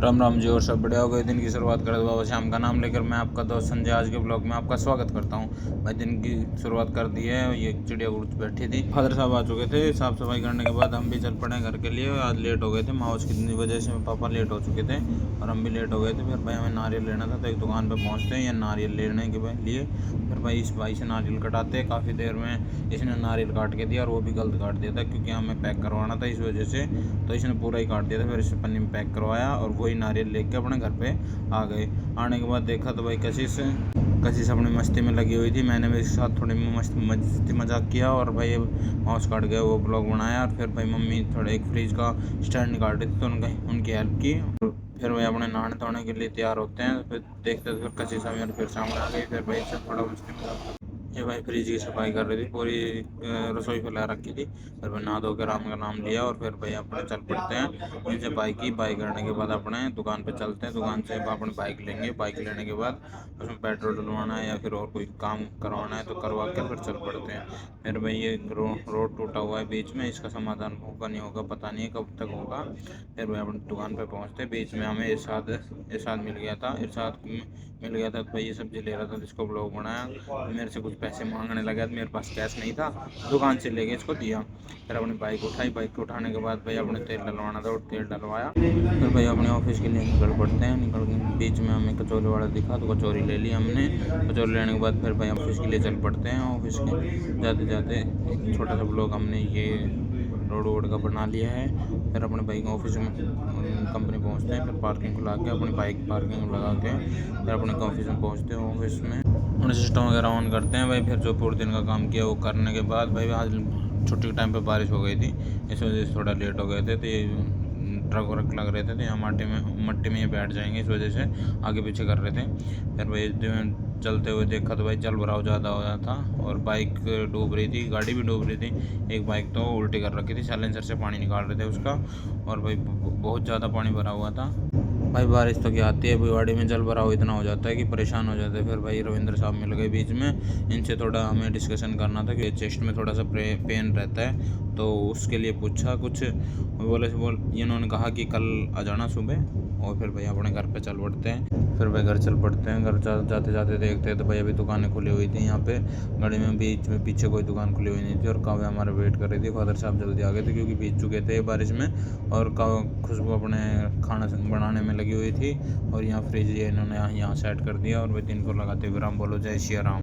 राम राम जी और सब बढ़िया हो गए। दिन की शुरुआत कर दो बाबा श्याम का नाम लेकर। मैं आपका दोस्त संजय आज के ब्लॉग में आपका स्वागत करता हूं। भाई दिन की शुरुआत कर दी है। ये चिड़िया उड़ बैठी थी, फादर साहब आ चुके थे। साफ सफाई करने के बाद हम भी चल पड़े घर के लिए। आज लेट हो गए थे, माउस की वजह से पापा लेट हो चुके थे और हम भी लेट हो गए थे। फिर भाई हमें नारियल लेना था तो एक दुकान पर पहुँचते हैं या नारियल लेने के लिए। फिर भाई इस भाई से नारियल कटाते हैं। काफ़ी देर में इसने नारियल काट के दिया और वो भी गलत काट दिया था क्योंकि हमें पैक करवाना था इस वजह से, तो इसने पूरा ही काट दिया था। फिर इसे पन्नी में पैक करवाया और वही नारियल लेके अपने घर पे आ गए। आने के बाद देखा तो भाई कशिश अपनी मस्ती में लगी हुई थी। मैंने भी इसके साथ थोड़ी मस्ती मजाक किया और भाई माउस काट गया वो ब्लॉग बनाया। और फिर भाई मम्मी थोड़ा एक फ्रिज का स्टैंड निकाल रही थी तो उनकी हेल्प की। फिर भाई अपने नहाने धोने के लिए तैयार होते हैं। फिर देखते थे फिर कशिश मेरे फिर सामने आ गई। फिर भाई इससे थोड़ा मस्ती मजाक, ये भाई फ्रिज की सफाई कर रही थी, पूरी रसोई फैला रखी थी। फिर भाई नहा धो के राम का नाम लिया और फिर भाई अपने चल पड़ते हैं। इनसे बाइक करने के बाद अपने दुकान पे चलते हैं। दुकान से अपने बाइक लेंगे। बाइक लेने के बाद उसमें पेट्रोल डलवाना है या फिर और कोई काम करवाना है तो करवा कर फिर चल पड़ते हैं। फिर भाई ये रोड टूटा हुआ है बीच में, इसका समाधान होगा नहीं होगा पता नहीं है कब तक होगा। फिर भाई अपनी दुकान पे पहुंचते, बीच में हमें इरशाद मिल गया था। तो भाई ये सब्जी ले रहा था जिसको ब्लॉग बनाया। मेरे से कुछ पैसे मांगने लगा तो मेरे पास कैश नहीं था, दुकान से लेके इसको दिया। फिर अपनी बाइक उठाई। बाइक को उठाने के बाद भाई अपने तेल डलवाना था और तेल डलवाया। फिर भाई अपने ऑफिस के लिए निकल पड़ते हैं। निकल के बीच में हमें कचौरी वाला दिखा तो कचौरी ले ली हमने। कचौरी लेने के बाद फिर भाई ऑफिस के लिए चल पड़ते हैं। ऑफिस के जाते जाते एक छोटा सा ब्लॉग हमने ये रोड का बना लिया है। फिर अपने बाइक ऑफिस में कंपनी पहुंचते हैं। फिर पार्किंग को ला के अपनी बाइक पार्किंग में लगा के फिर अपने ऑफिस में पहुंचते हैं। ऑफिस में अपने सिस्टम वगैरह ऑन करते हैं भाई। फिर जो पूरे दिन का काम किया वो करने के बाद भाई आज छुट्टी के टाइम पे बारिश हो गई थी, इस वजह से थोड़ा लेट हो गए थे। तो ये ट्रक वर्क लग रहे थे तो यहाँ मट्टी में ये बैठ जाएंगे, इस वजह से आगे पीछे कर रहे थे। फिर भाई चलते हुए देखा तो भाई जल भराव ज़्यादा हो रहा था और बाइक डूब रही थी, गाड़ी भी डूब रही थी। एक बाइक तो उल्टी कर रखी थी, साइलेंसर से पानी निकाल रहे थे उसका। और भाई बहुत ज़्यादा पानी भरा हुआ था। भाई बारिश तो क्या आती है, भिवाड़ी में जल भराव इतना हो जाता है कि परेशान हो जाते हैं। फिर भाई रविंद्र साहब मिल गए बीच में, इनसे थोड़ा हमें डिस्कशन करना था कि चेस्ट में थोड़ा सा पेन रहता है तो उसके लिए पूछा कुछ। इन्होंने कहा कि कल आ जाना सुबह। और फिर भाई अपने घर पे चल पड़ते हैं। फिर भाई घर चल पड़ते हैं। घर जाते जाते देखते हैं तो भाई अभी दुकानें खुली हुई थी यहाँ पे। गाड़ी में बीच में पीछे कोई दुकान खुली हुई नहीं थी और काव्या हमारे वेट कर रही थी। फादर साहब जल्दी आ गए थे क्योंकि भीग चुके थे बारिश में। और खुशबू अपने खाना बनाने में लगी हुई थी और यहाँ फ्रिज ये इन्होंने यहाँ सेट कर दिया। और भाई दिन को लगाते हुए राम बोलो जय श्री राम।